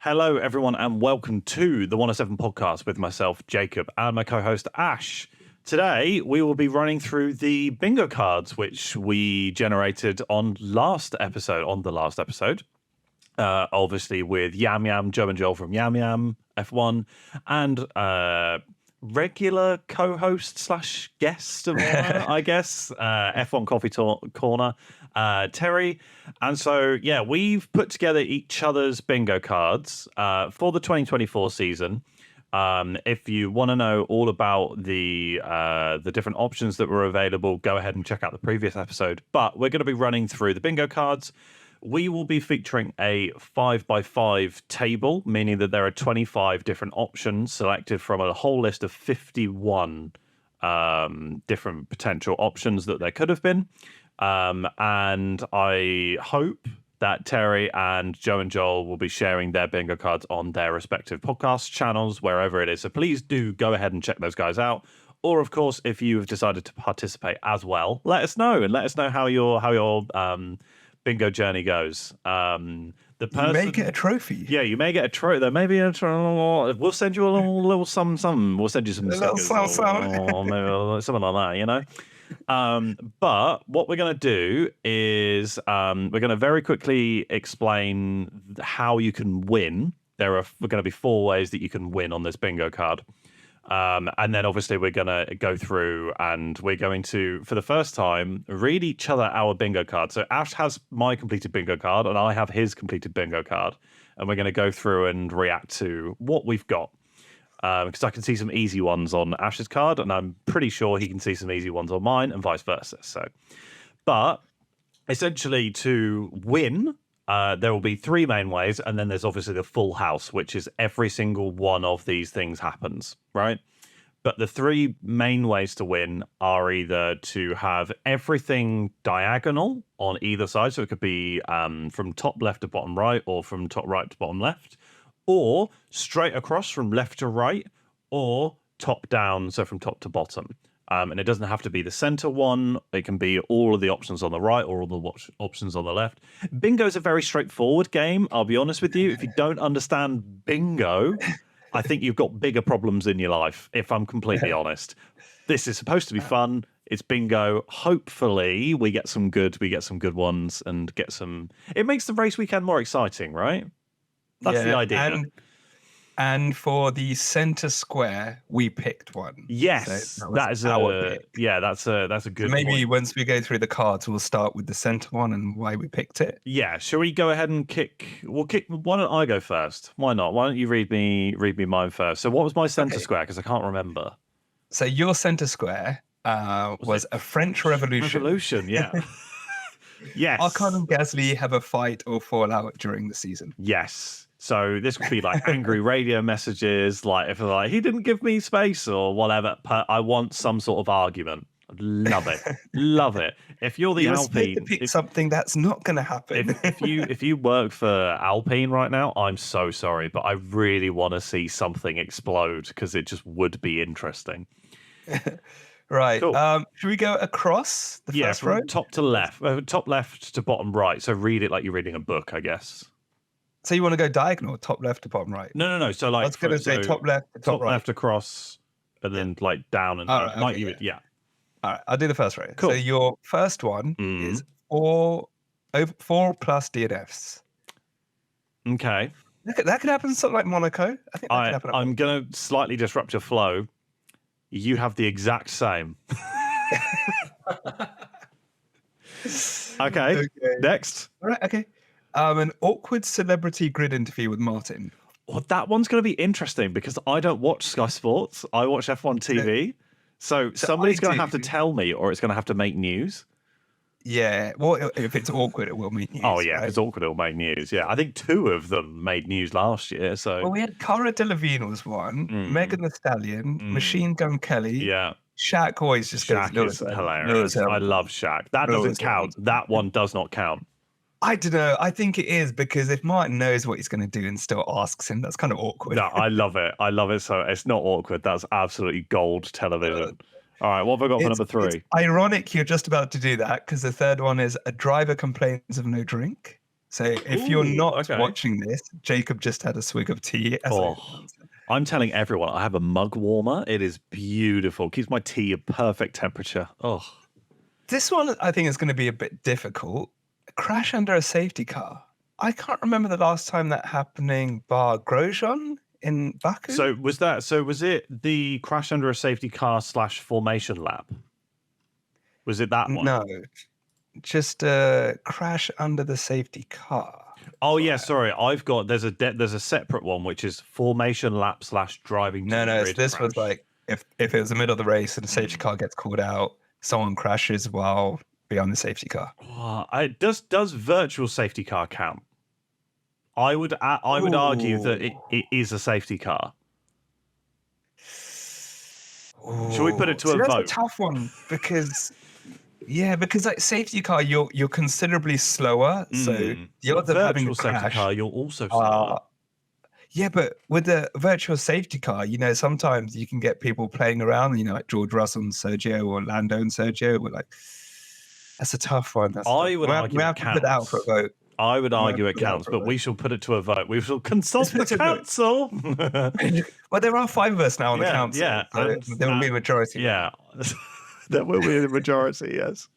Hello, everyone, and welcome to the 107 podcast with myself, Jacob, and my co host, Ash. Today, we will be running through the bingo cards which we generated on the last episode. Obviously, with Yam Yam, Joe and Joel from Yam Yam F1, and regular co-host slash guest of honor, I guess, F1 Coffee Corner, Terry. And so, yeah, we've put together each other's bingo cards for the 2024 season. If you want to know all about the different options that were available, go ahead and check out the previous episode. But we're going to be running through the bingo cards. We will be featuring a 5x5 table, meaning that there are 25 different options selected from a whole list of 51 different potential options that there could have been. And I hope that Terry and Joe and Joel will be sharing their bingo cards on their respective podcast channels, wherever it is. So please do go ahead and check those guys out. Or, of course, if you have decided to participate as well, let us know, and let us know how your bingo journey goes. You may get a trophy. Yeah, you may get a trophy. There may be a trophy. We'll send you a little some. We'll send you some stickers or maybe something like that, you know. But what we're going to do is we're going to very quickly explain how you can win. There are going to be 4 ways that you can win on this bingo card. And then obviously we're going to go through and we're going to, for the first time, read each other our bingo card. So Ash has my completed bingo card and I have his completed bingo card. And we're going to go through and react to what we've got. Because I can see some easy ones on Ash's card and I'm pretty sure he can see some easy ones on mine and vice versa. So, but essentially to win, there will be 3 main ways, and then there's obviously the full house, which is every single one of these things happens, right? But the 3 main ways to win are either to have everything diagonal on either side, so it could be from top left to bottom right, or from top right to bottom left, or straight across from left to right, or top down, so from top to bottom. And it doesn't have to be the center one. It can be all of the options on the right or all the options on the left. Bingo is a very straightforward game, I'll be honest with you. If you don't understand bingo, I think you've got bigger problems in your life, if I'm completely honest. This is supposed to be fun. It's bingo. Hopefully we get some good ones and get some... It makes the race weekend more exciting, right? That's the idea. And for the center square, we picked one. Yes, so that's a good. Maybe point. Once we go through the cards, we'll start with the center one and why we picked it. Yeah, shall we go ahead and kick? Why don't I go first? Why not? Why don't you read me mine first? So, what was my center square? Because I can't remember. So your center square was a French Revolution. Revolution, yeah. Yes. Ocon and Gasly have a fight or fall out during the season. Yes. So this could be like angry radio messages, like if like he didn't give me space or whatever. But I want some sort of argument. Love it, love it. If you're the Alpine, pick something that's not going to happen. if you work for Alpine right now, I'm so sorry, but I really want to see something explode because it just would be interesting. Right. Cool. Should we go across the first row? Top to left, top left to bottom right. So read it like you're reading a book, I guess. So you want to go diagonal, top left to bottom right? No. So like I was going to say top left to top right. Left across, and then like down and right, All right, I'll do the first row. Cool. So your first one is 4 plus DNFs. Okay. That could happen something like Monaco. I think that could happen. I'm going to slightly disrupt your flow. You have the exact same. Okay. Next. All right. Okay. An awkward celebrity grid interview with Martin. Well, that one's going to be interesting because I don't watch Sky Sports. I watch F1 TV. So somebody's going to have to tell me or it's going to have to make news. Yeah. Well, if it's awkward, it will make news. Oh, yeah. Right? If it's awkward, it'll make news. Yeah. I think 2 of them made news last year. So. Well, we had Cara Delevingne was one, Megan Thee Stallion, Machine Gun Kelly. Yeah. Shaq always just goes. Shaq is hilarious. I love Shaq. That doesn't count. That one does not count. I don't know. I think it is because if Martin knows what he's going to do and still asks him, that's kind of awkward. No, I love it. I love it. So it's not awkward. That's absolutely gold television. All right, what have I got for number 3? It's ironic you're just about to do that because the third one is a driver complains of no drink. So if you're Ooh, not okay. watching this, Jacob just had a swig of tea. Oh, I'm telling everyone, I have a mug warmer. It is beautiful. Keeps my tea at perfect temperature. Oh, This one I think is going to be a bit difficult. Crash under a safety car. I can't remember the last time that happening bar Grosjean in Baku. so was it the crash under a safety car / formation lap? Was it that one? No, just a crash under the safety car. Oh yeah, sorry. I've got there's a separate one which is formation lap / driving. No, to no. grid This crash. was like if it was the middle of the race and the safety car gets called out, someone crashes while beyond the safety car. Does virtual safety car count? I would argue that it is a safety car. Shall we put it to a that's vote? a tough one because like safety car, you're considerably slower, so the odds of having a virtual safety crash car, you're also slower. Yeah, but with the virtual safety car, sometimes you can get people playing around, like George Russell and Sergio or Lando and Sergio. We're like, that's a tough one. I would argue we have to put it out for a vote. I would argue it counts, but we shall put it to a vote. We shall consult the council. Well, there are 5 of us now on the council. Yeah, so there will be a majority. Yeah, there will be a majority. Yes,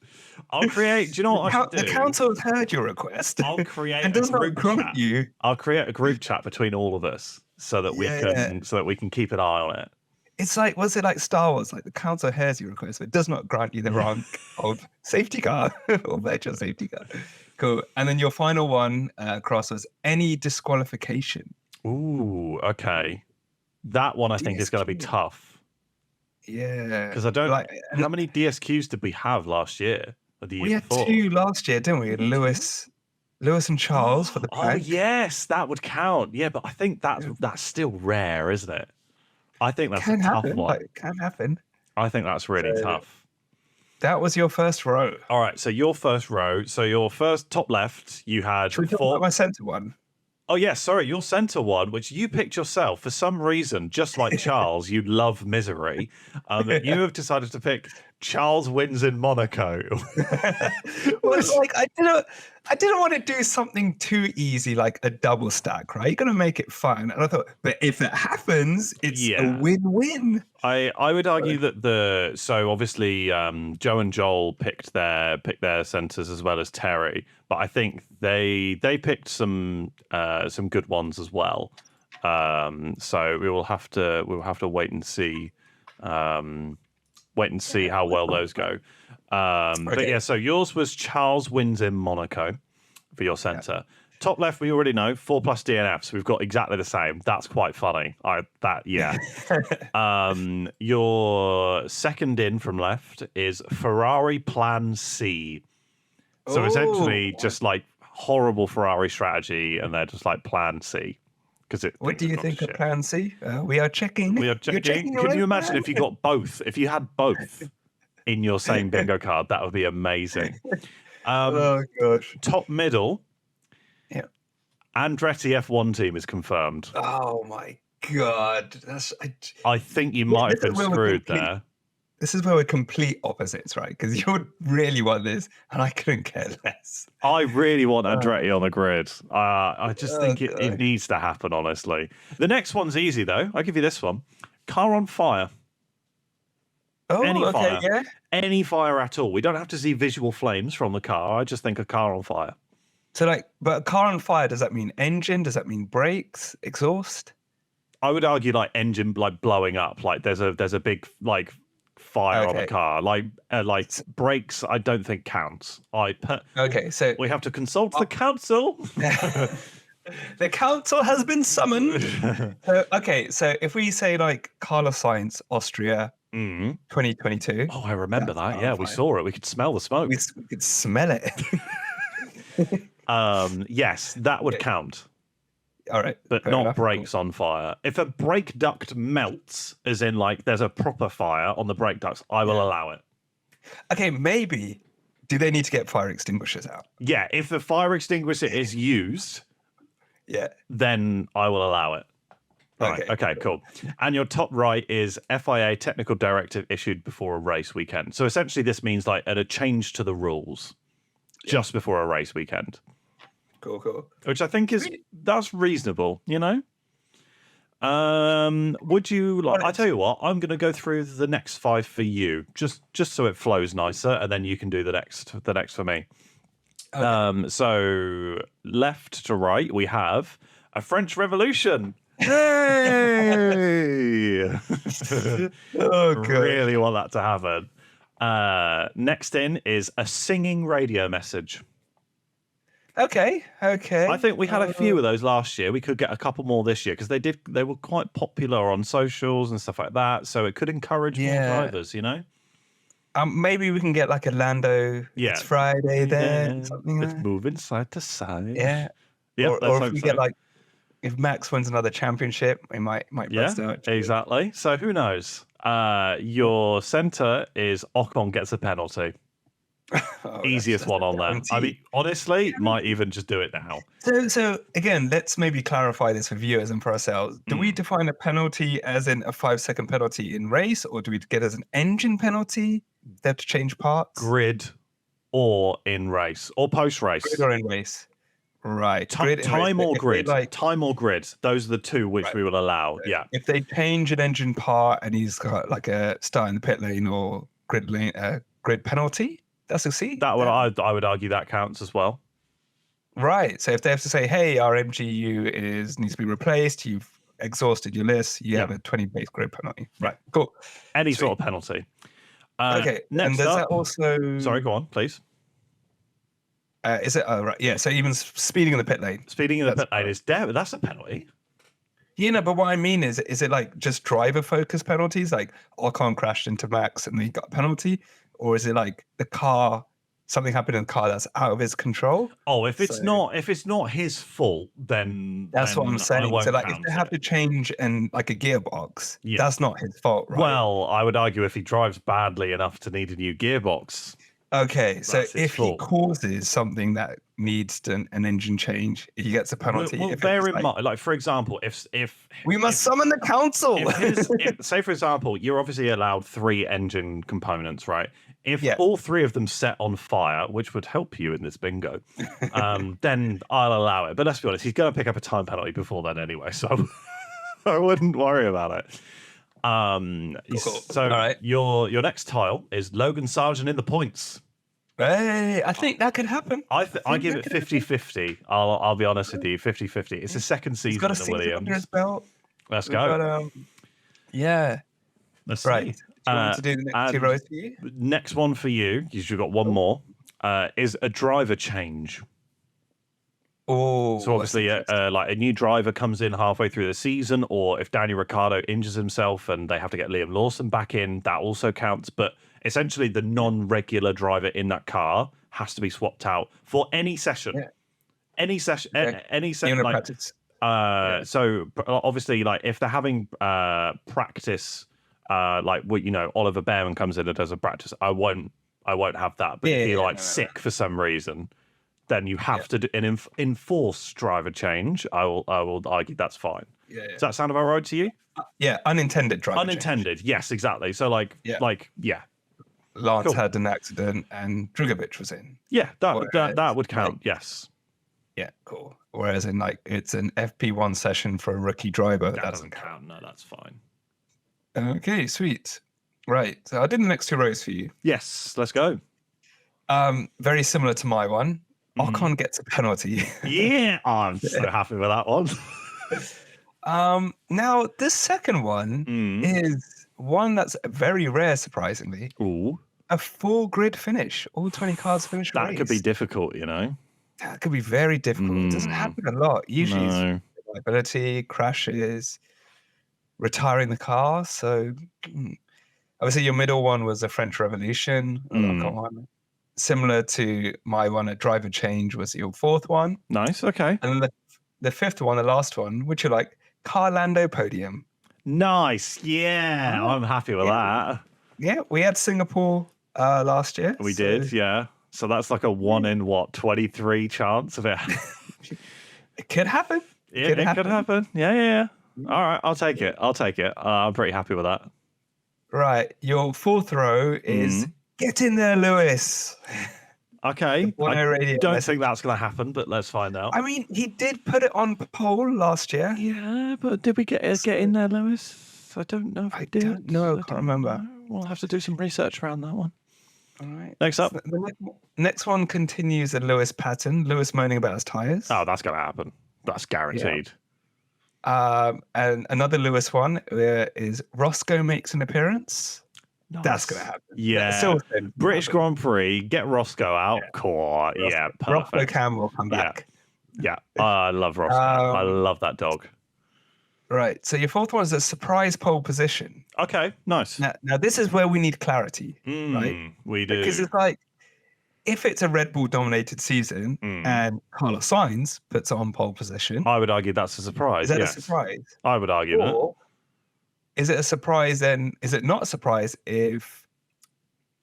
I'll create. Do you know what I should do? The council has heard your request. I'll create and does not grant you. I'll create a group chat between all of us so that we can keep an eye on it. It's like, was it like Star Wars? Like the council hears your request, but does not grant you the rank of safety car or virtual safety car. Cool. And then your final one, Cross, was any disqualification. Ooh, okay. That one I think is going to be tough. Yeah. Because I don't. How many DSQs did we have last year? Or the year we had before? 2 last year, didn't we? Lewis and Charles for the plank. Oh yes, that would count. Yeah, but I think that's still rare, isn't it? I think that's a tough one. It can happen. I think that's really tough. That was your first row. All right, so your first row. So your first top left, you had Should we talk about my center one? Oh, yeah, sorry, your center one, which you picked yourself for some reason, just like Charles, you love misery. You have decided to pick Charles wins in Monaco. Well, it's like I didn't want to do something too easy, like a double stack, right? You're gonna make it fun. And I thought, but if it happens, it's a win-win. I would argue that so obviously Joe and Joel picked their centers as well as Terry, but I think they picked some good ones as well. So we'll have to wait and see. Wait and see how well those go. But yeah, so yours was Charles wins in Monaco for your center. Yeah. Top left, we already know 4+ DNFs. We've got exactly the same. That's quite funny. Your second in from left is Ferrari Plan C. So essentially, just like horrible Ferrari strategy, and they're just like Plan C. What do you think of Plan C? We are checking. Can you imagine if you got both? If you had both in your same bingo card, that would be amazing. Oh gosh. Top middle. Yeah. Andretti F1 team is confirmed. Oh my god. I think you might have been screwed there. This is where we're complete opposites, right? Because you really want this, and I couldn't care less. I really want Andretti on the grid. I just think it needs to happen, honestly. The next one's easy, though. I'll give you this one. Car on fire. Oh, fire. Yeah. Any fire at all. We don't have to see visual flames from the car. I just think a car on fire. So, but a car on fire, does that mean engine? Does that mean brakes, exhaust? I would argue, engine, blowing up. There's a big, fire on a car. Brakes, I don't think counts. Okay, so we have to consult the council. The council has been summoned. So if we say Carlos Sainz, Austria, 2022. Oh, I remember that. Yeah, we saw it. We could smell the smoke. We could smell it. Yes, that would count. All right. But not brakes on fire. If a brake duct melts, as in there's a proper fire on the brake ducts, I will allow it. Okay, maybe. Do they need to get fire extinguishers out? Yeah, if the fire extinguisher is used, then I will allow it. Right. Okay, cool. And your top right is FIA technical directive issued before a race weekend. So essentially this means a change to the rules just before a race weekend. Cool. which I think Sweet. that's reasonable. Would you like? I tell you what, I'm going to go through the next 5 for you, just so it flows nicer, and then you can do the next for me. Okay. So left to right, we have a French Revolution. Yay! Oh, good. Really want that to happen. Next in is a singing radio message. Okay. I think we had a few of those last year. We could get a couple more this year because they were quite popular on socials and stuff like that. So it could encourage more drivers, Maybe we can get like a Lando. Yeah. It's Friday then. Something It's like moving side to side. Yeah. Yep, or if we get like, if Max wins another championship, we might bust out. Exactly. So who knows? Your center is Ocon gets a penalty. Easiest one on there. I mean, honestly, might even just do it now. So again, let's maybe clarify this for viewers and for ourselves. Do we define a penalty as in a 5-second penalty in race, or do we get as an engine penalty? They have to change parts. Grid, or in race, or post race. Grid or in race. Right. Time or grid. Time or grid. Those are the two which we will allow. Yeah. If they change an engine part and he's got like a start in the pit lane or grid lane, grid penalty, that's a C. I would argue that counts as well. Right. So if they have to say, hey, our MGU needs to be replaced, you've exhausted your list, you have a 20 base grid penalty. Right. Cool. Any sort of penalty. Okay. Next and does that also? Sorry, go on, please. Is it? Oh, right. Yeah. So even speeding in the pit lane. Speeding in the pit lane is that's a penalty. But what I mean is it like just driver focus penalties? Like Ocon crashed into Max and he got a penalty, or is it like something happened in the car that's out of his control? Oh, if it's not his fault, then that's what I'm saying. So like, if they have to to change and like a gearbox, that's not his fault, right? Well, I would argue if he drives badly enough to need a new gearbox. Okay, so if he causes something that needs an engine change, he gets a penalty. Well, bear in mind, like for example, if we must summon the council. Say for example, you're obviously allowed 3 engine components, right? If all 3 of them set on fire, which would help you in this bingo, then I'll allow it. But let's be honest, he's going to pick up a time penalty before then anyway, so I wouldn't worry about it. Cool. So all right. your next tile is Logan Sargent in the points. Hey, I think that could happen. I give it 50-50. I'll be honest with you, 50-50. It's the second season in the Williams. Under his belt. Let's go. Let's right. Do you want to do the next 2 rows for you? Next one for you, because you've got one more, is a driver change. Oh, so obviously, like a new driver comes in halfway through the season, or if Daniel Ricciardo injures himself and they have to get Liam Lawson back in, that also counts. But essentially, the non-regular driver in that car has to be swapped out for any session. Yeah. Any session. Any session. Like, practice. So obviously, like if they're having practice, like Oliver Behrman comes in and does a practice, I won't have that. But if you're sick for some reason, then you have to do an enforced driver change. I will argue that's fine. Yeah. Does that sound about right to you? Unintended driver Unintended, change. Yes, exactly. So Lance had an accident and Drugovich was in. Yeah, that would count, yes. Yeah, cool. Whereas in it's an FP1 session for a rookie driver. That doesn't count. No, that's fine. Okay, sweet. Right. So I did the next 2 rows for you. Yes, let's go. Very similar to my one. Ocon gets a penalty. Yeah, I'm so happy with that one. Now, this second one is one that's very rare, surprisingly. Ooh. A full grid finish. All 20 cars finish That race. could be difficult, That could be very difficult. It doesn't happen a lot. Usually it's reliability, crashes, retiring the car. So obviously your middle one was a French Revolution. Similar to my one, a driver change was your 4th one. Nice, okay. And then the 5th one, the last one, which are like car Lando podium. Nice, yeah. I'm happy with that. Yeah, we had Singapore last year. We did, yeah. So that's like a 1 in 23 chance of it. It could happen. Yeah, it could happen. Yeah. All right, I'll take it. I'm pretty happy with that. Right. Your 4th row is get in there, Lewis. Okay. Bono I radio don't message. think that's going to happen, but let's find out. I mean, he did put it on poll last year. Yeah, but did we get in there, Lewis? I don't know if we did. Don't know. I can't don't remember. know. We'll have to do some research around that one. All right. Next up. So the next one continues a Lewis pattern. Lewis moaning about his tires. Oh, that's going to happen. That's guaranteed. And another Lewis one is Roscoe makes an appearance. Nice. That's going to happen. Yeah. British Grand Prix, get Roscoe out. Yeah. Core. Yeah, perfect. Roscoe Campbell come back. Yeah. I love Roscoe. I love that dog. Right. So your fourth one is a surprise pole position. Okay, nice. Now this is where we need clarity, right? We do. Because it's like, if it's a Red Bull dominated season and Carlos Sainz puts it on pole position, I would argue that's a surprise. Is that a surprise? I would argue or is it a surprise then? Is it not a surprise if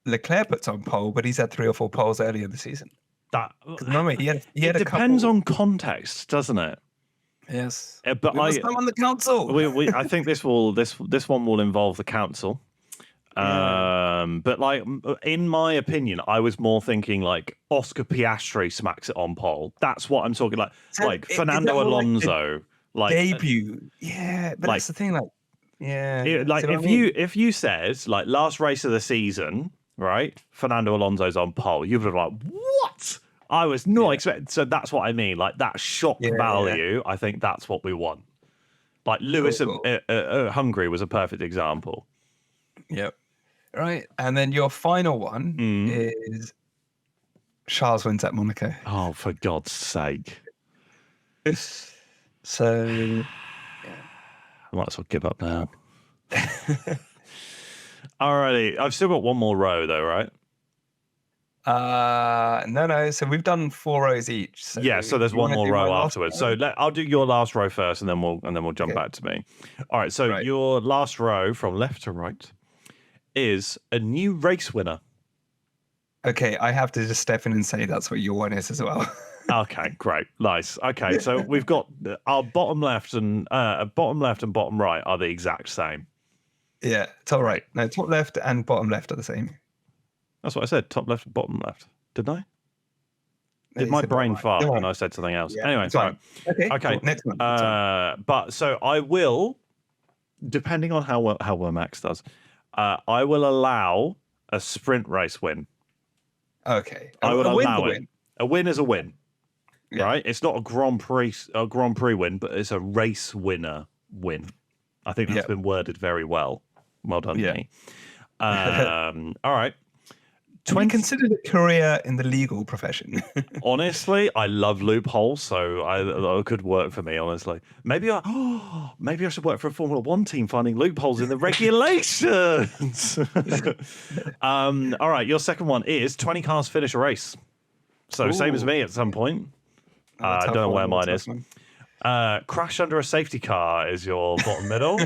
Leclerc puts on pole, but he's had 3 or 4 poles earlier in the season? that. Remember, he had It depends on context, doesn't it? Yes. But We must come on the council. I think this one will involve the council. But like in my opinion, I was more thinking like Oscar Piastri smacks it on pole. That's what I'm talking like Fernando Alonso, like debut. Yeah, but that's the thing. Like, yeah, if you says like last race of the season, right? Fernando Alonso's on pole, you'd be like, what? I was not expecting. So that's what I mean. Like that shock value. I think that's what we want. Like Lewis at Hungary was a perfect example. Yep. Right. And then your final one is Charles wins at Monaco. Oh, for God's sake. So I might as well give up now. Alrighty. I've still got one more row though, right? No. So we've done 4 rows each. So so there's one more row afterwards. So I'll do your last row first, and then we'll jump back to me. All right. So your last row from left to right is a new race winner. Okay, I have to just step in and say that's what your one is as well. Okay, great, nice. Okay, so we've got our bottom left and bottom right are the exact same. Yeah, top right. No, top left and bottom left are the same. That's what I said. Top left and bottom left. Didn't I? Did my brain fart when I said something else? Yeah, anyway, fine. Okay. Cool. Next one. But so I will, depending on how well Max does, I will allow a sprint race win. Okay. I will allow it. A win is a win, right? It's not a Grand Prix win, but it's a race winner win. I think that's been worded very well. Well done, me. All right. We considered a career in the legal profession. Honestly, I love loopholes, so it could work for me. Honestly, maybe I should work for a Formula One team finding loopholes in the regulations. All right, your second one is 20 cars finish a race. So same as me at some point. I don't know where mine is. Crash under a safety car is your bottom middle.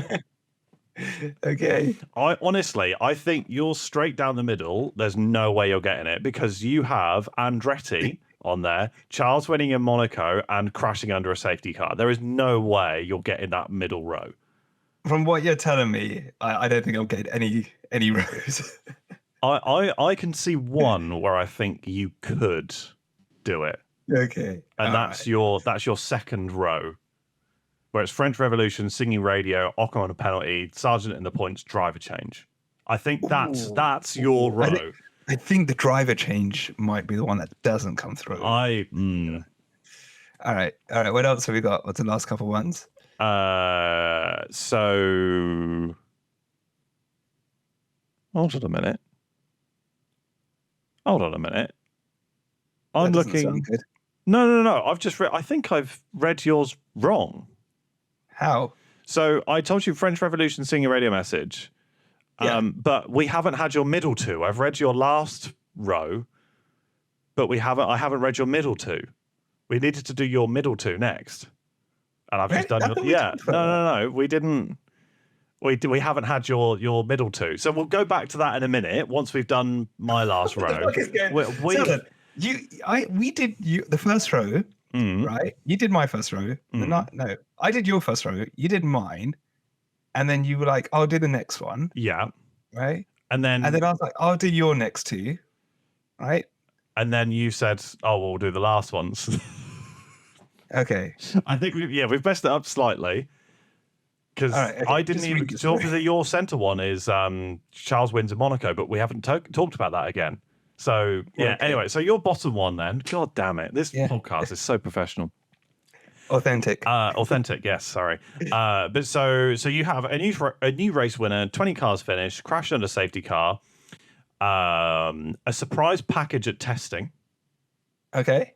Okay. I think you're straight down the middle. There's no way you're getting it because you have Andretti on there, Charles winning in Monaco, and crashing under a safety car. There is no way you're getting that middle row. From what you're telling me, I don't think I'll get any rows. I can see one where I think you could do it. Okay. And that's your second row. Where it's French Revolution, singing radio, Ocon on a penalty, Sargent in the points, driver change. I think that's your row. I think the driver change might be the one that doesn't come through. All right. What else have we got? What's the last couple ones? So hold on a minute. I'm looking. No. I've just read. I think I've read yours wrong. How? So I told you French Revolution singing radio message, but we haven't had your middle two. I've read your last row, but I haven't read your middle two. We needed to do your middle two next, and I've just done. No. We didn't. We haven't had your middle two, so we'll go back to that in a minute once we've done my last row. We did the first row. Right, you did my first row. No, I did your first row. You did mine, and then you were like, "I'll do the next one." Yeah. Right. And then I was like, "I'll do your next two." Right. and then you said, "Oh, we'll do the last ones." Okay. I think we've messed it up slightly because All right, okay, I didn't just even. read this So obviously your center one is Charles wins in Monaco, but we haven't talked about that again. So yeah. Okay. Anyway, so your bottom one then. God damn it! This Yeah. podcast is so professional. Authentic. Authentic, yes. Sorry, but so you have a new race winner, 20 cars finished, crashed under safety car, a surprise package at testing, Okay.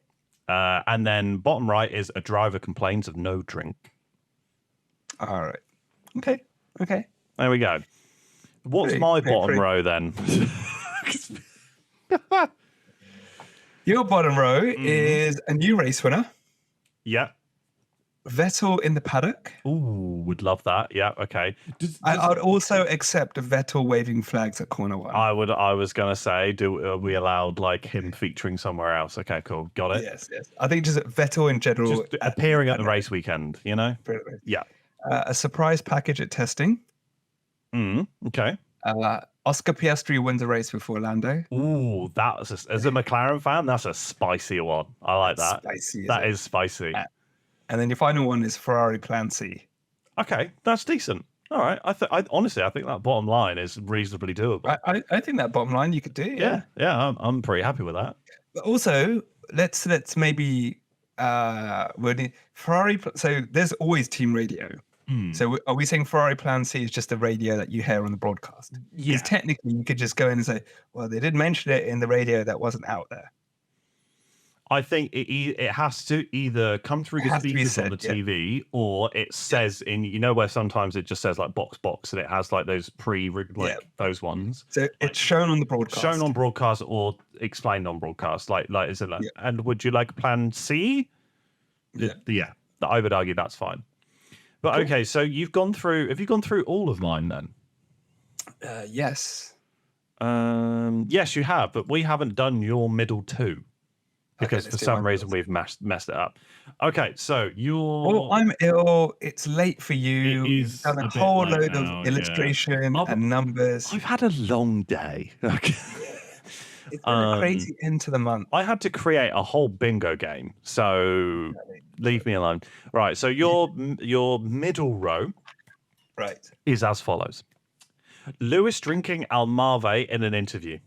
and then bottom right is a driver complains of no drink. All right. Okay. Okay. There we go. What's Pretty- my pretty- bottom pretty- row then? Your bottom row is a new race winner, Yeah. Vettel in the paddock. Ooh, would love that. Yeah. Okay. I would also accept Vettel waving flags at corner one. I was gonna say, are we allowed like him featuring somewhere else? Okay, cool, got it. Yes. I think just Vettel in general. Just appearing at the race weekend, you know? Yeah. A surprise package at testing. Okay. Oscar Piastri wins a race before Lando. Ooh, as a McLaren fan, that's a spicy one. I like that. Spicy. That is spicy. And then your final one is Ferrari Plan C. Okay, that's decent. All right. I honestly, I think that bottom line is reasonably doable. I think that bottom line you could do. Yeah. I'm pretty happy with that. But also, let's maybe Ferrari. So there's always team radio. So are we saying Ferrari Plan C is just the radio that you hear on the broadcast? Yeah. Because technically you could just go in and say, well, they did mention it in the radio that wasn't out there. I think it has to either come through the speakers on the TV, or it says in where sometimes it just says like box, and it has like those those ones. So it's shown on the broadcast. Shown on broadcast or explained on broadcast. Like is it like? Yeah. And would you like Plan C? Yeah. I would argue that's fine. But Cool. okay, so have you gone through all of mine then? Yes. Yes, you have, but we haven't done your middle two because let's for do some my reason we've messed it up. Okay, so Oh, I'm ill. It's late for you. It is You've done a a bit whole late load now, of yeah. illustration and numbers. I've had a long day. Okay. It's been a crazy end to the month. I had to create a whole bingo game, so leave me alone. Right, so your middle row Right. is as follows: Lewis drinking Almave in an interview.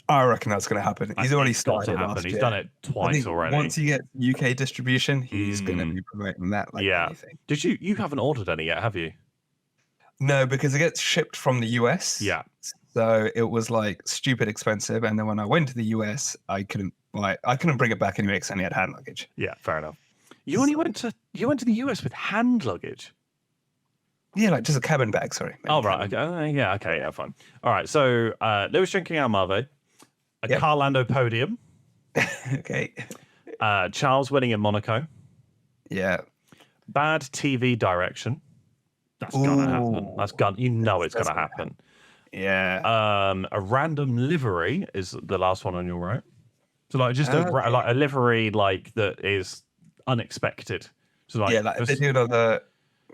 I reckon that's going to happen. He's already It's got started. to happen. last He's year. done it I twice think already. Once he gets UK distribution, he's going to be promoting that like Yeah. anything. Did you haven't ordered any yet, have you? No, because it gets shipped from the US. Yeah. So it was like stupid expensive. And then when I went to the US, I couldn't bring it back anyway because I only had hand luggage. Yeah, fair enough. You went to the US with hand luggage. Yeah, like just a cabin bag, sorry. Oh right, okay. Yeah, fine. All right, so Lewis drinking Almave, a Yep. Carlando podium, Okay. Charles winning in Monaco, Yeah. bad TV direction. That's gonna happen. Ooh. That's gonna. It's That's gonna gonna happen. Yeah. A random livery is the last one on your right. So like just Okay. like a livery like that is unexpected. So like yeah, like they do another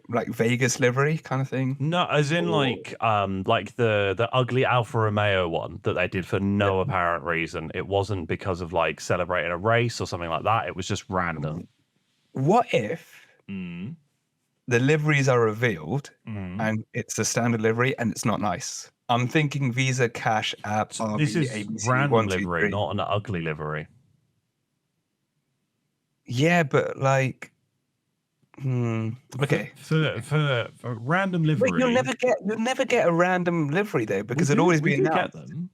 like Vegas livery kind of thing. no, as in like the ugly Alfa Romeo one that they did for no apparent reason. It wasn't because of like celebrating a race or something like that. It was just random. What if the liveries are revealed and it's a standard livery and it's not nice? I'm thinking Visa, Cash, App, RB, This is ABC, random 1, 2, livery, 3. not an ugly livery. Yeah, but like, okay. For random livery. Wait, you'll never get a random livery though because we it'll always do be announced. get them.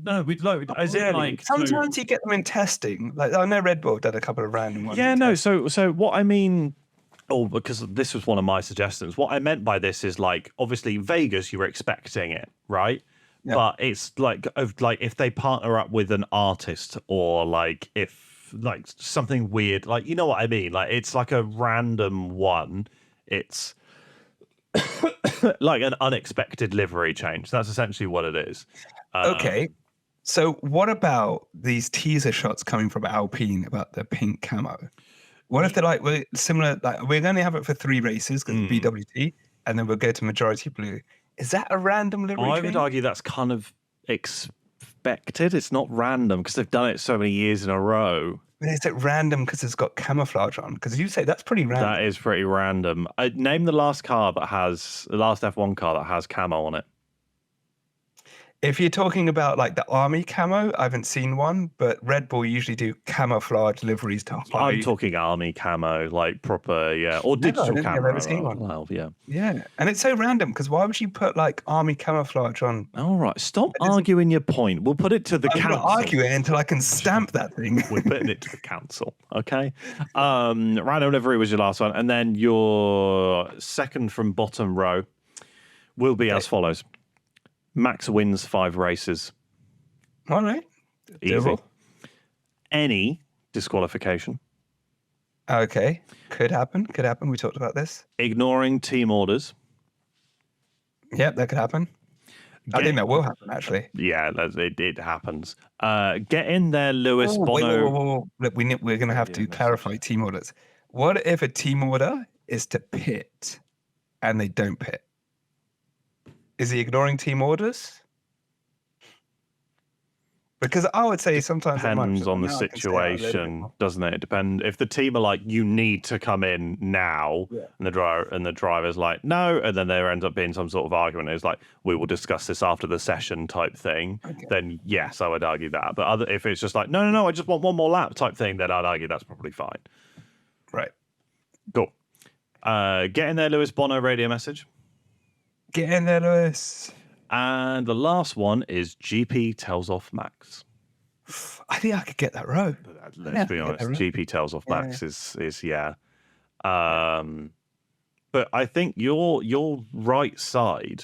No, we'd like as in Really? like so- sometimes you get them in testing. Like I know Red Bull did a couple of random ones. Yeah, in no. testing. So what I mean, because this was one of my suggestions. What I meant by this is like obviously Vegas, you were expecting it, right? Yeah. But it's like if they partner up with an artist or like if like something weird, like you know what I mean. Like it's like a random one. It's like an unexpected livery change. That's essentially what it is. Okay. So what about these teaser shots coming from Alpine about the pink camo? What if they're like we're similar? Like we're going to have it for 3 races because BWT, and then we'll go to majority blue. Is that a random livery? I would change? argue that's kind of expected. It's not random because they've done it so many years in a row. Is it random because it's got camouflage on? Because you say that's pretty random. That is pretty random. Name the last F1 car that has camo on it. If you're talking about like the army camo, I haven't seen one, but Red Bull usually do camouflage liveries to hide. I'm talking army camo, like proper, yeah, or No, I digital don't think I've camo. ever seen one. Well, yeah. Yeah, and it's so random because why would you put like army camouflage on? All right, stop arguing your point. We'll put it to the I'm council. going to argue it until I can stamp that thing. We're putting it to the council, okay? Random livery was your last one, and then your second from bottom row will be as follows. Max wins 5 races. All right. Easy. Doable. Any disqualification. Okay. Could happen. Could happen. We talked about this. Ignoring team orders. Yep, that could happen. I think that will happen, actually. Yeah, it happens. Get in there, Lewis Bono. Wait. Look, we're going to have to clarify team orders. What if a team order is to pit and they don't pit? Is he ignoring team orders? Because I would say sometimes depends on the situation, doesn't it? It depends if the team are like, you need to come in now, and the driver's like, no, and then there ends up being some sort of argument. It's like, we will discuss this after the session type thing. Okay. Then yes, I would argue that. But if it's just like, no, I just want one more lap type thing, then I'd argue that's probably fine. Right. Cool. Get in there, Lewis Bono radio message. Get in there, Lewis. And the last one is GP tells off Max. I think I could get that row. Let's be honest. GP tells off Max is yeah. But I think your right side,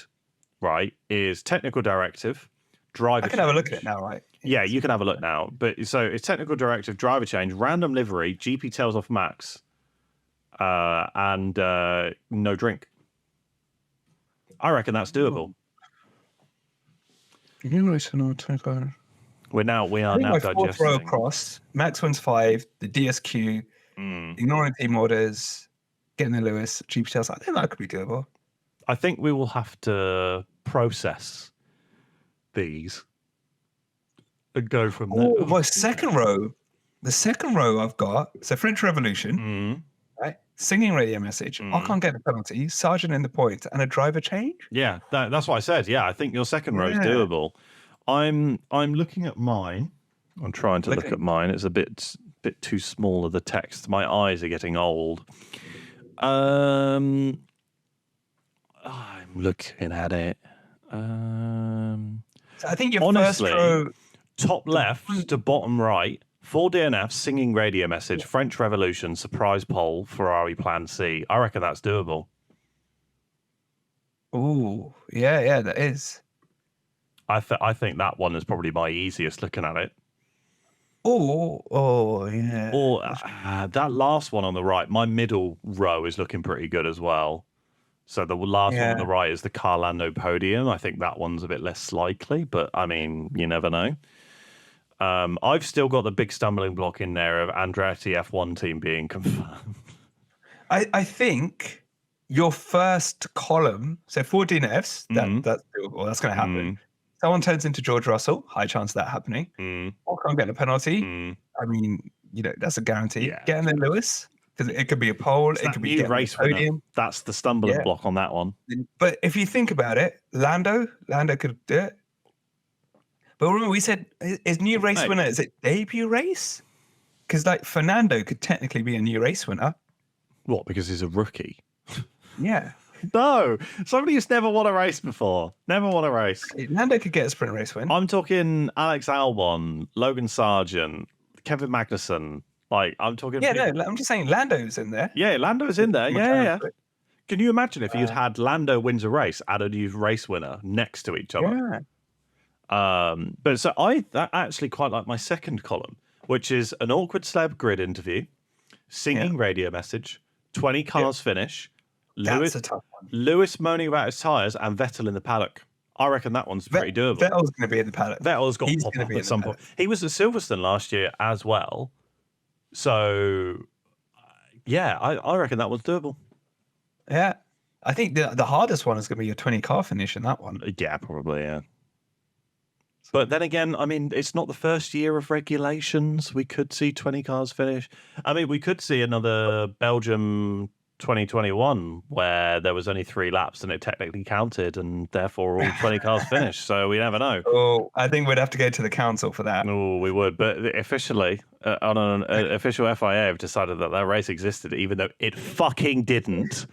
right, is technical directive, driver. I can have a look at it now, right? Yeah, you can have a look now. But so it's technical directive, driver change, random livery, GP tells off Max, and no drink. I reckon that's doable. We are now digesting. Fourth row across. Max wins 5. The DSQ. Ignoring team orders. Getting the Lewis. GP tells. I think that could be doable. I think we will have to process these and go from there. Oh, my second row. The second row I've got. So French Revolution. Right. Singing radio message. I can't get a penalty. Sergeant in the point and a driver change. Yeah, that's what I said. Yeah, I think your second row is doable. I'm looking at mine. I'm trying to look at mine. It's a bit too small of the text. My eyes are getting old. I'm looking at it. So I think your honestly, first row, top left to bottom right. 4 DNF, singing radio message, French Revolution, surprise pole, Ferrari Plan C. I reckon that's doable. Oh, yeah, that is. I think that one is probably my easiest looking at it. Oh, yeah. Or that last one on the right, my middle row is looking pretty good as well. So the last one on the right is the Carlando podium. I think that one's a bit less likely, but I mean, you never know. I've still got the big stumbling block in there of Andretti F1 team being confirmed. I think your first column, so 14 Fs, that's doable. That's going to happen. Someone turns into George Russell, high chance of that happening. Or can't get a penalty. I mean, that's a guarantee. Yeah. Getting the Lewis, because it could be a pole, it could be a race podium. That's the stumbling block on that one. But if you think about it, Lando could do it. But remember, we said his new race winner, is it debut race? Because like Fernando could technically be a new race winner. What? Because he's a rookie? Yeah. No, somebody who's never won a race before. Never won a race. Lando could get a sprint race win. I'm talking Alex Albon, Logan Sargent, Kevin Magnussen. Like, I'm talking. Yeah, no, I'm just saying Lando's in there. Yeah, Lando's in there. Yeah. Can you imagine if you'd had Lando wins a race and a new race winner next to each other? Yeah. But so I actually quite like my second column, which is an awkward celeb grid interview, singing radio message, 20 cars finish, That's a tough one. Lewis moaning about his tyres, and Vettel in the paddock. I reckon that one's pretty doable. Vettel's going to be in the paddock. Vettel's got to pop up at some point. He was at Silverstone last year as well. So, yeah, I reckon that one's doable. Yeah. I think the hardest one is going to be your 20 car finish in that one. Yeah, probably, yeah. But then again, I mean, it's not the first year of regulations. We could see 20 cars finish. I mean, we could see another Belgium 2021 where there was only 3 laps and it technically counted, and therefore all 20 cars finished. So we never know. Oh, I think we'd have to go to the council for that. No, we would. But officially, on an official FIA, have decided that race existed, even though it fucking didn't.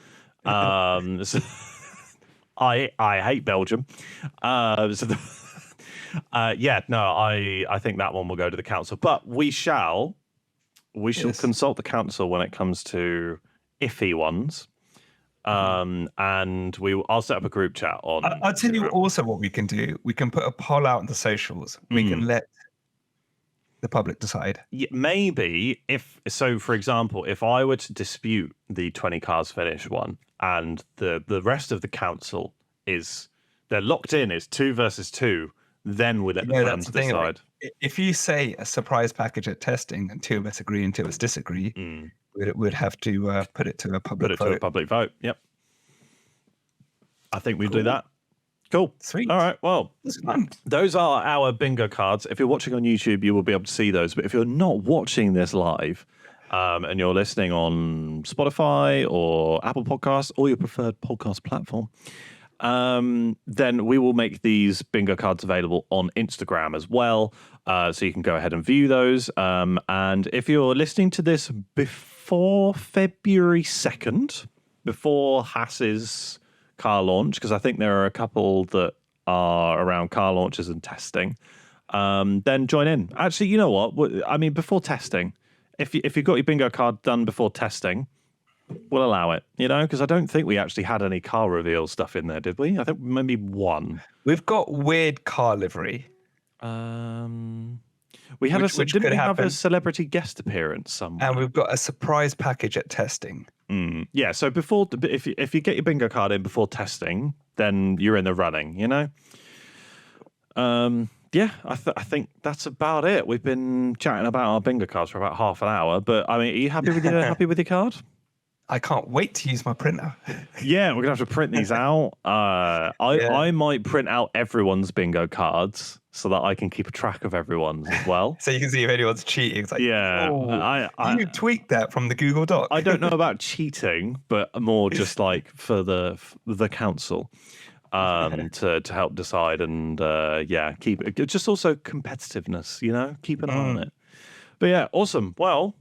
So I hate Belgium. I think that one will go to the council, but we shall consult the council when it comes to iffy ones. And I'll set up a group chat on. I'll tell you also what we can do. We can put a poll out on the socials. We can let the public decide. Yeah, maybe for example, if I were to dispute the 20 cars finish one, and the rest of the council they're locked in, it's 2 versus 2. Then we'll let the fans decide. If you say a surprise package at testing and 2 of us agree and 2 of us disagree, we'd have to put it to a public vote. Yep. I think we'd do that. Cool. Sweet. All right. Well, those are our bingo cards. If you're watching on YouTube, you will be able to see those. But if you're not watching this live and you're listening on Spotify or Apple Podcasts or your preferred podcast platform, then we will make these bingo cards available on Instagram as well. So you can go ahead and view those. And if you're listening to this before February 2nd, before Haas's car launch, because I think there are a couple that are around car launches and testing, then join in. Actually, you know what? I mean, before testing, if you got your bingo card done before testing, we'll allow it, because I don't think we actually had any car reveal stuff in there, did we? I think maybe one. We've got weird car livery. We had didn't we have a celebrity guest appearance somewhere? And we've got a surprise package at testing. Yeah, so if you get your bingo card in before testing, then you're in the running, Yeah, I think that's about it. We've been chatting about our bingo cards for about half an hour, but I mean, are you happy with your card? I can't wait to use my printer. Yeah, we're gonna have to print these out. I might print out everyone's bingo cards so that I can keep a track of everyone's as well. So you can see if anyone's cheating. It's like, you tweaked that from the Google Doc. I don't know about cheating, but more just like for the council to help decide and keep it. Just also competitiveness, keep an eye on it. But yeah, awesome. Well,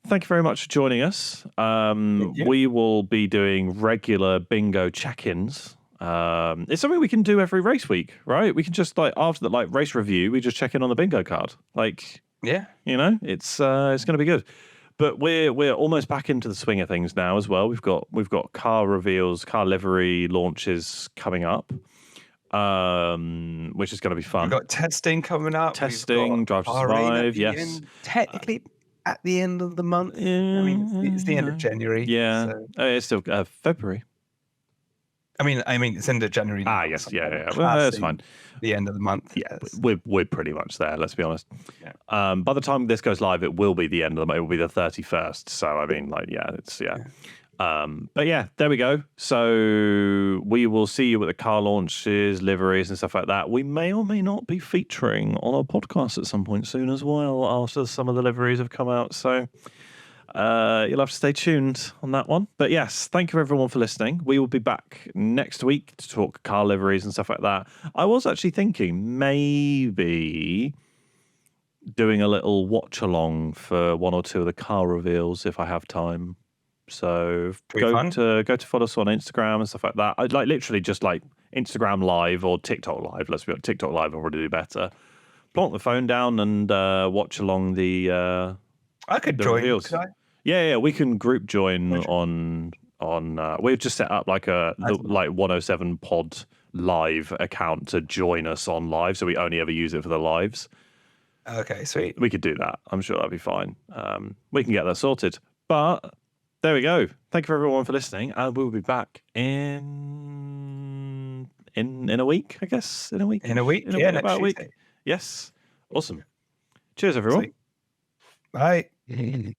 thank you very much for joining us. We will be doing regular bingo check-ins. It's something we can do every race week, right? We can just after the race review, we just check in on the bingo card. It's going to be good. But we're almost back into the swing of things now as well. We've got car reveals, car livery launches coming up, which is going to be fun. We've got testing coming up. Testing, Drive to Survive, yes. Technically, at the end of the month. I mean, it's the end of January. Yeah, so. It's still February. I mean, it's end of January. Yes, yeah. Well, that's fine. The end of the month. Yeah, yes. We're pretty much there. Let's be honest. Yeah. By the time this goes live, it will be the end of the month. It will be the 31st. So I mean, But yeah, there we go. So we will see you at the car launches, liveries, and stuff like that. We may or may not be featuring on our podcast at some point soon as well, after some of the liveries have come out. So you'll have to stay tuned on that one. But yes, thank you everyone for listening. We will be back next week to talk car liveries and stuff like that. I was actually thinking maybe doing a little watch along for one or two of the car reveals if I have time. So go to follow us on Instagram and stuff like that. I'd literally just Instagram Live or TikTok Live. Let's be honest, TikTok Live will probably do better. Plonk the phone down and watch along the. I could join. Reveals. Could I? Yeah, we can group join on. We've just set up like 107 Pod Live account to join us on live, so we only ever use it for the lives. Okay, sweet. We could do that. I'm sure that'd be fine. We can get that sorted. But there we go. Thank you for everyone for listening, and we'll be back in a week, I guess. In a week. About a week. Yes. Awesome. Cheers, everyone. Sweet. Bye.